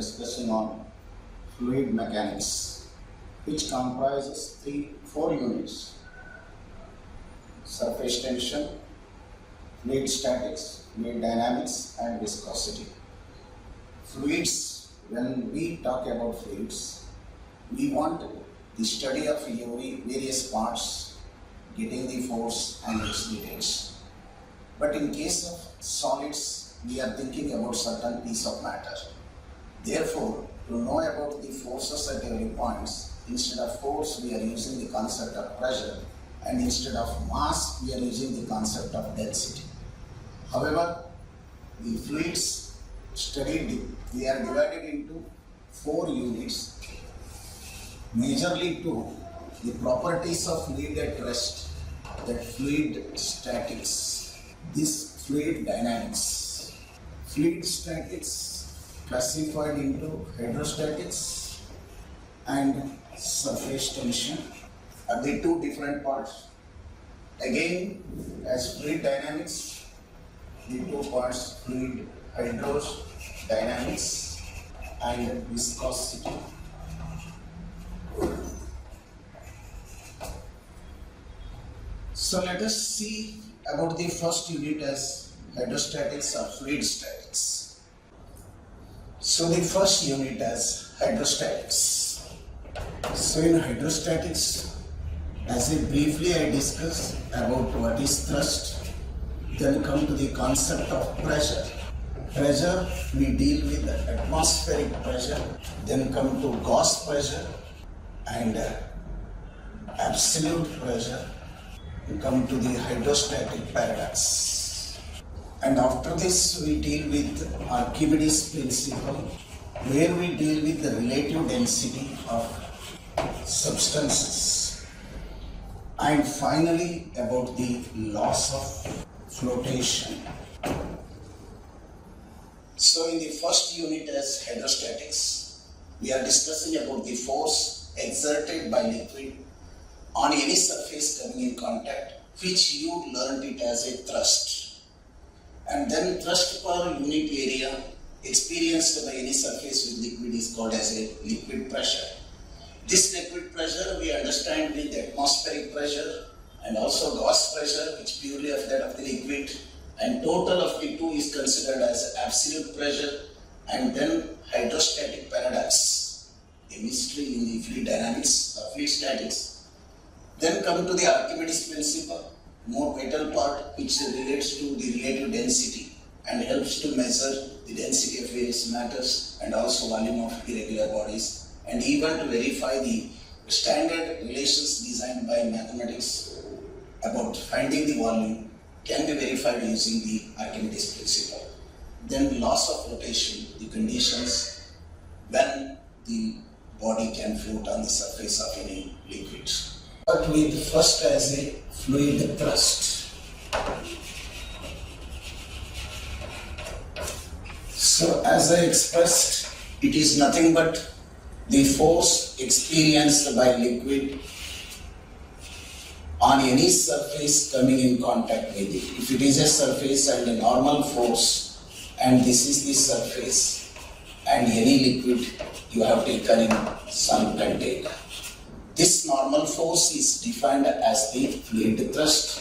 discussing on fluid mechanics, which comprises four units: surface tension, fluid statics, fluid dynamics, and viscosity. Fluids, when we talk about fluids, we want the study of various parts, getting the force and its details. But in case of solids, we are thinking about certain piece of matter. Therefore, to know about the forces at every points, instead of force, we are using the concept of pressure, and instead of mass, we are using the concept of density. However, the fluids studied, they are divided into four units, majorly to the properties of fluid at rest, that fluid statics, this fluid dynamics. Fluid statics classified into hydrostatics and surface tension are the two different parts. Again, as fluid dynamics, the two parts, fluid hydrodynamics and viscosity. So let us see about the first unit as hydrostatics or fluid statics. So the first unit as hydrostatics. So in hydrostatics, as briefly I discussed about what is thrust, then come to the concept of pressure. Pressure, we deal with the atmospheric pressure, then come to Gauss pressure and absolute pressure, we come to the hydrostatic paradox. And after this, we deal with Archimedes principle, where we deal with the relative density of substances. And finally, about the laws of flotation. So in the first unit as hydrostatics, we are discussing about the force exerted by liquid on any surface coming in contact, which you learned it as a thrust. And then thrust per unit area experienced by any surface with liquid is called as a liquid pressure. This liquid pressure we understand with atmospheric pressure and also Gauss pressure, which purely of that of the liquid, and total of the two is considered as absolute pressure, and then hydrostatic paradox, a mystery in the fluid dynamics or fluid statics. Then come to the Archimedes principle, more vital part, which relates to the relative density and helps to measure the density of various matters and also volume of irregular bodies, and even to verify the standard relations designed by mathematics about finding the volume can be verified using the Archimedes principle. Then laws of flotation, the conditions when the body can float on the surface of any liquid. But with first as a fluid thrust. So as I expressed, it is nothing but the force experienced by liquid on any surface coming in contact with it. If it is a surface and a normal force, and this is the surface, and any liquid you have taken in some container. This normal force is defined as the fluid thrust.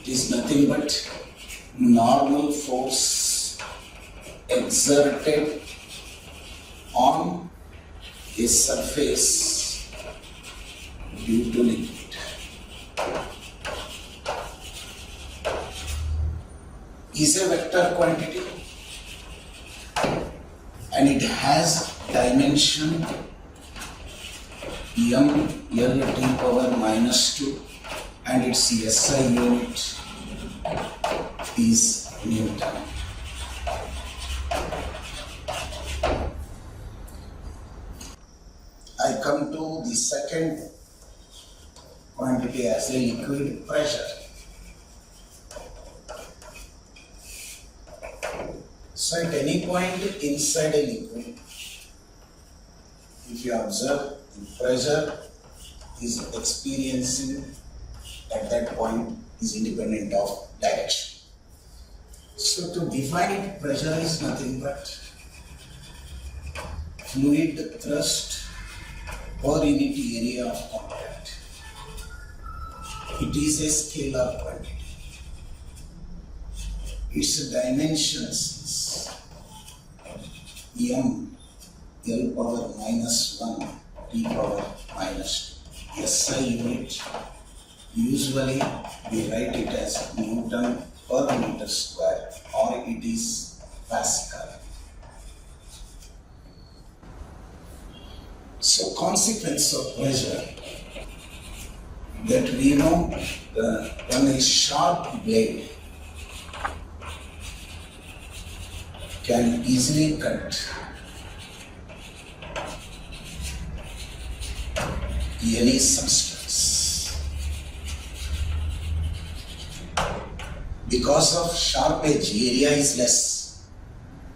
It is nothing but normal force exerted on a surface due to liquid. Is a vector quantity and it has dimension m l t power minus 2 and its SI unit is Newton. I come to the second quantity as a liquid pressure. So at any point inside a liquid, if you observe, the pressure is experiencing at that point is independent of direction. So to define it, pressure is nothing but fluid thrust per unit area of contact. It is a scalar quantity. Its dimensions is m L power minus 1 T power minus 2. SI unit, usually we write it as Newton per meter square, or it is Pascal. So consequence of pressure, that we know when a sharp blade can easily cut any substance. Because of sharp edge, area is less.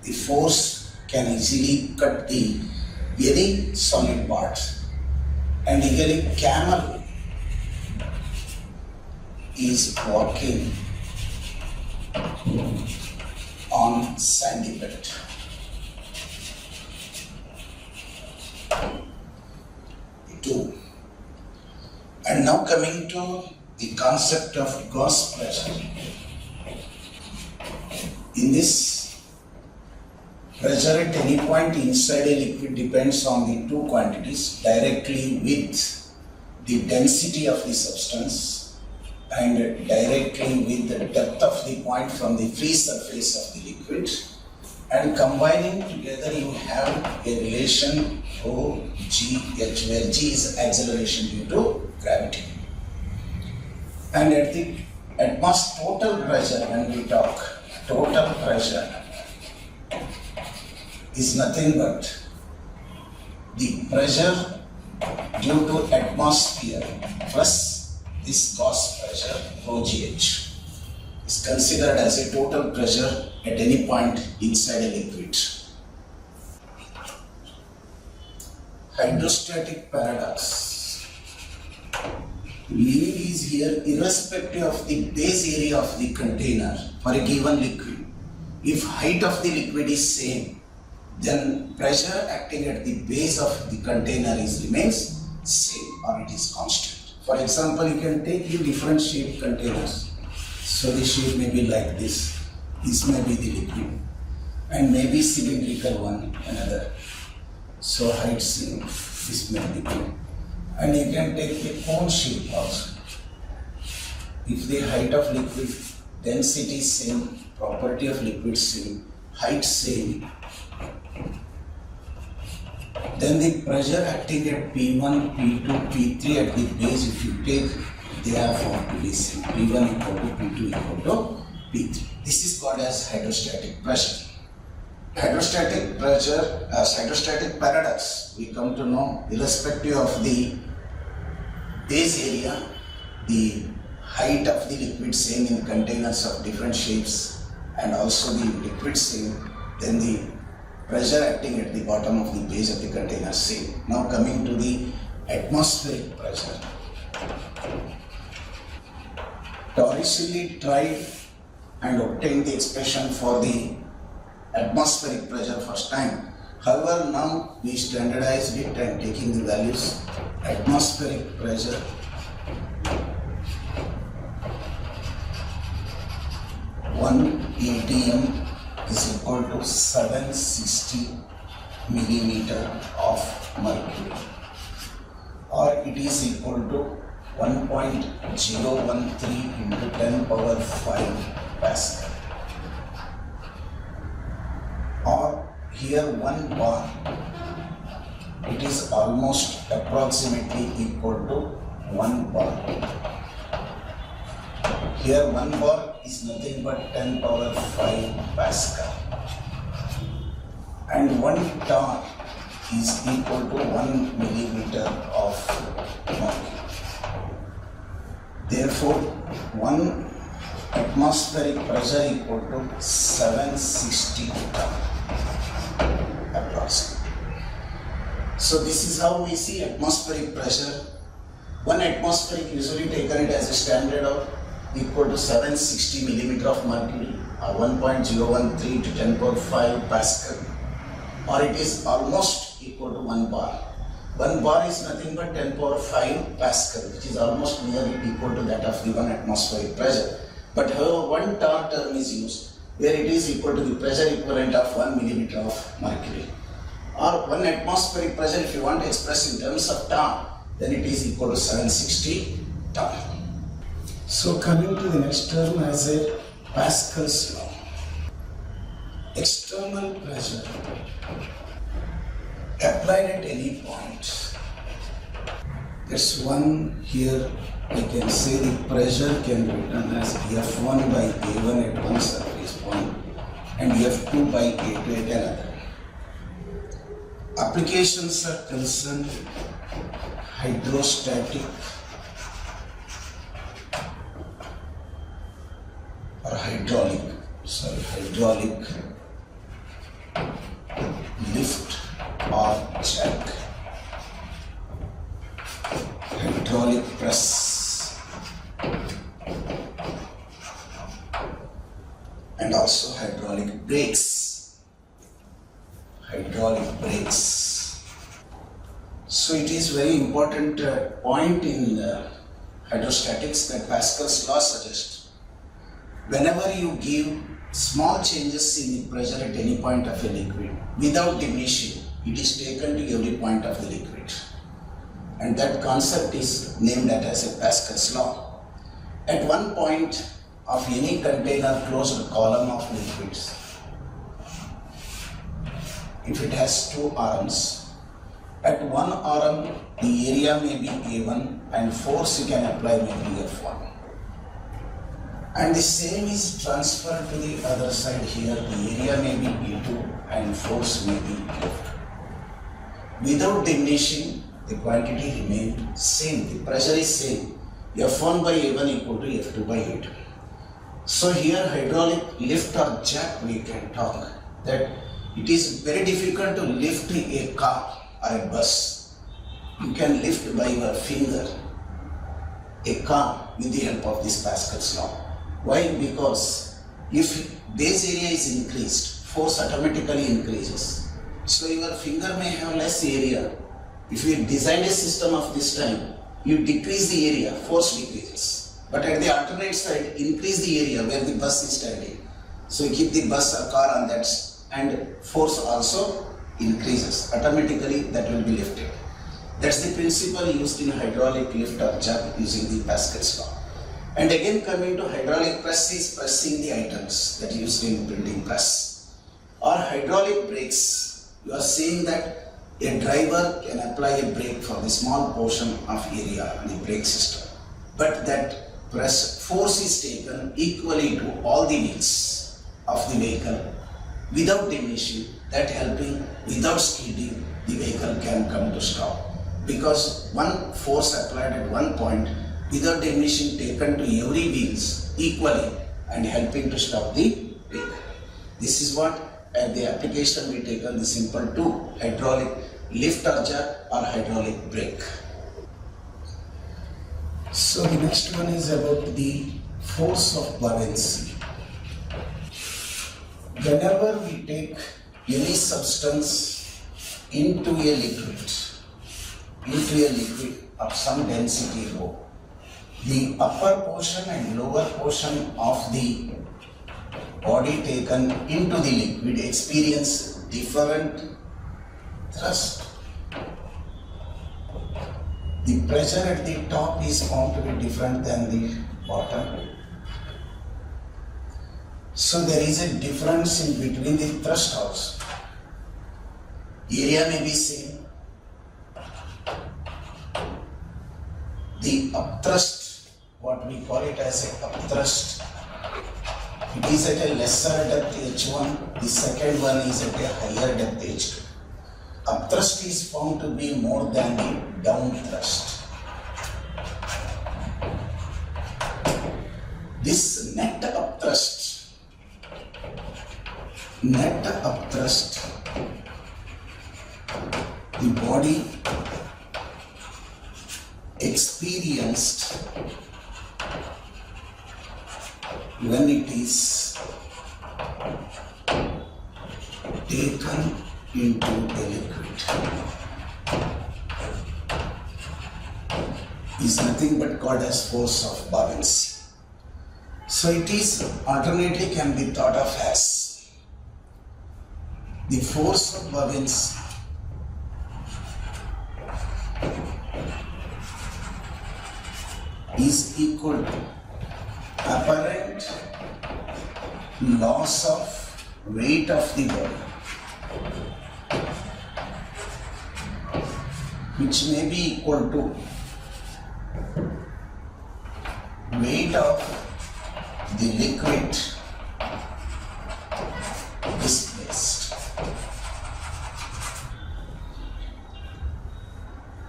The force can easily cut the any solid parts. And here a camel is walking on sandy bed. Two. And now coming to the concept of Gauss pressure. In this, pressure at any point inside a liquid depends on the two quantities, directly with the density of the substance and directly with the depth of the point from the free surface of the liquid, and combining together you have a relation rho g h, where g is acceleration due to gravity. And at the total pressure, when we talk total pressure, is nothing but the pressure due to atmosphere plus this Gauss pressure rho gh is considered as a total pressure at any point inside a liquid. Hydrostatic paradox. Meaning is here irrespective of the base area of the container for a given liquid. If height of the liquid is same, then pressure acting at the base of the container remains same, or it is constant. For example, you can take the different shaped containers. So the shape may be like this. This may be the liquid, and maybe cylindrical one, another. So height same, this may be liquid. And you can take the cone shape also. If the height of liquid, density same, property of liquid same, height same, then the pressure acting at P1, P2, P3 at the base, if you take, they are found to be same. P1 equal to P2 equal to P3. This is called as hydrostatic pressure. Hydrostatic pressure, as hydrostatic paradox, we come to know irrespective of the base area, the height of the liquid same in containers of different shapes, and also the liquid same, then the pressure acting at the bottom of the base of the container same. Now coming to the atmospheric pressure. Torricelli tried and obtained the expression for the atmospheric pressure first time. However, now we standardized it and taking the values. Atmospheric pressure (1 atm) is equal to 760 millimeter of mercury, or it is equal to 1.013 into 10 power 5 Pascal. Or here 1 bar, it is almost approximately equal to 1 bar. Here 1 bar is nothing but 10 power 5 Pascal. And 1 torr is equal to 1 millimeter of mercury. Therefore, 1 atmospheric pressure equal to 760 torr approximately. So this is how we see atmospheric pressure. 1 atmospheric usually taken it as a standard of equal to 760 millimeter of mercury, or 1.013 to 10 power 5 Pascal. or it is almost equal to 1 bar. 1 bar is nothing but 10 power 5 Pascal, which is almost nearly equal to that of given atmospheric pressure. But however, one torr term is used where it is equal to the pressure equivalent of 1 millimeter of mercury. Or 1 atmospheric pressure, if you want to express in terms of torr, then it is equal to 760 torr. So coming to the next term, I said Pascal's law. External pressure applied at any point. That's one here. I can say the pressure can be written as F1 by A1 at one surface point and F2 by A2 at another. Applications are concerned hydrostatic or hydraulic lift or jack, hydraulic press, and also hydraulic brakes. So it is very important point in hydrostatics that Pascal's law suggests. Whenever you give small changes in the pressure at any point of a liquid without diminishing, it is taken to every point of the liquid. And that concept is named as a Pascal's law. At one point of any container closed column of liquids, if it has two arms, at one arm the area may be A1 and force you can apply may be F1. And the same is transferred to the other side here, the area may be B2 and force may be F2. Without diminishing, the quantity remains same, the pressure is same, F1 by A1 equal to F2 by A2. So here hydraulic lift or jack, we can talk that it is very difficult to lift a car or a bus. You can lift by your finger a car with the help of this Pascal's law. Why? Because if base area is increased, force automatically increases. So your finger may have less area. If you design a system of this time, you decrease the area, force decreases. But at the alternate side, increase the area where the bus is standing. So you keep the bus or car on that and force also increases. Automatically that will be lifted. That's the principle used in hydraulic lift or jack using the Pascal's law. And again coming to hydraulic press is pressing the items that used in printing press. Or hydraulic brakes, you are saying that a driver can apply a brake for the small portion of area in the brake system. But that force is taken equally to all the wheels of the vehicle without diminishing, that helping without skidding the vehicle can come to stop. Because one force applied at one point without diminishing taken to every wheels equally and helping to stop the vehicle. This is what the application we taken the simple two, hydraulic lift or jack or hydraulic brake. So the next one is about the force of buoyancy. Whenever we take any substance into a liquid of some density rho, the upper portion and lower portion of the body taken into the liquid experience different thrust. The pressure at the top is found to be different than the bottom. So there is a difference in between the thrust also. Area may be same. The upthrust, what we call it as a upthrust, it is at a lesser depth H1, the second one is at a higher depth H2. Upthrust is found to be more than the downthrust. This net upthrust, the body experienced when it is taken into a liquid is nothing but called as force of buoyancy. So it is alternately can be thought of as the force of buoyancy is equal to apparent loss of weight of the body, which may be equal to weight of the liquid displaced.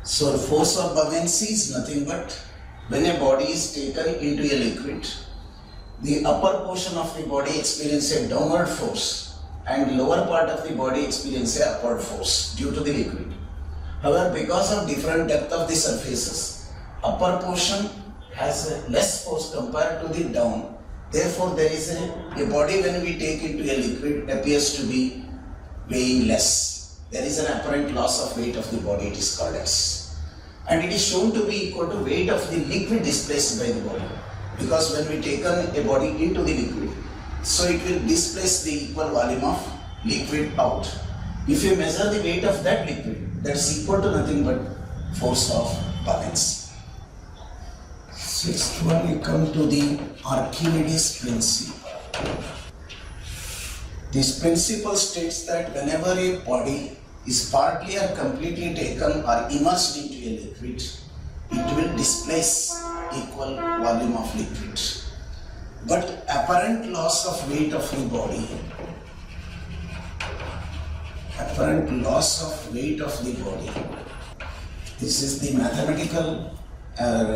So the force of buoyancy is nothing but when a body is taken into a liquid, the upper portion of the body experiences a downward force and lower part of the body experiences a upward force due to the liquid. However, because of different depth of the surfaces, upper portion has a less force compared to the down. Therefore, there is a body when we take into a liquid appears to be weighing less. There is an apparent loss of weight of the body, it is called as. And it is shown to be equal to weight of the liquid displaced by the body. Because when we take a body into the liquid, so it will displace the equal volume of liquid out. If you measure the weight of that liquid, that is equal to nothing but force of buoyancy. Sixth one, we come to the Archimedes principle. This principle states that whenever a body is partly or completely taken or immersed into a liquid, it will displace equal volume of liquid. But apparent loss of weight of the body, this is the mathematical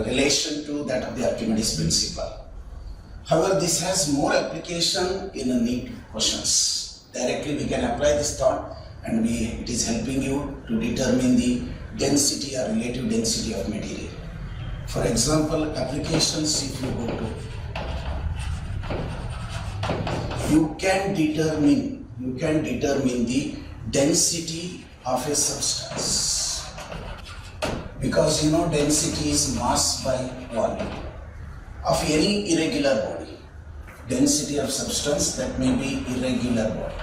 relation to that of the Archimedes principle. However, this has more application in a NEET questions. Directly we can apply this thought and it is helping you to determine the density or relative density of material. For example, applications if you go to, you can determine the density of a substance, because you know density is mass by volume of any irregular body. Density of substance that may be irregular body.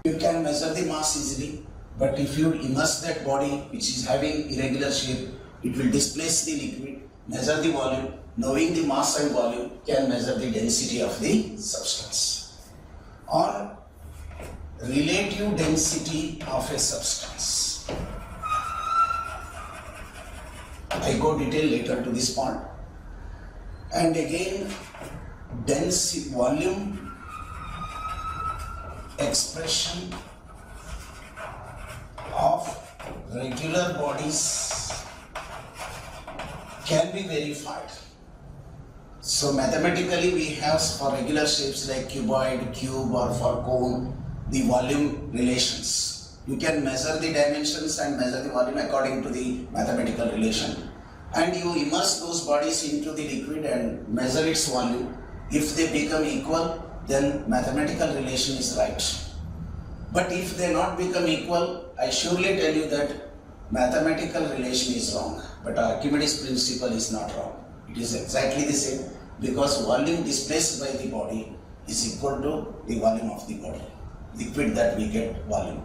You can measure the mass easily, but if you immerse that body which is having irregular shape, it will displace the liquid. Measure the volume, knowing the mass and volume can measure the density of the substance. Or relative density of a substance. I go detail later to this point. And again, density volume expression of regular bodies can be verified. So mathematically we have for regular shapes like cuboid, cube, or for cone, the volume relations. You can measure the dimensions and measure the volume according to the mathematical relation. And you immerse those bodies into the liquid and measure its volume. If they become equal, then mathematical relation is right. But if they not become equal, I surely tell you that mathematical relation is wrong. But Archimedes principle is not wrong. It is exactly the same, because volume displaced by the body is equal to the volume of the body. Liquid that we get volume.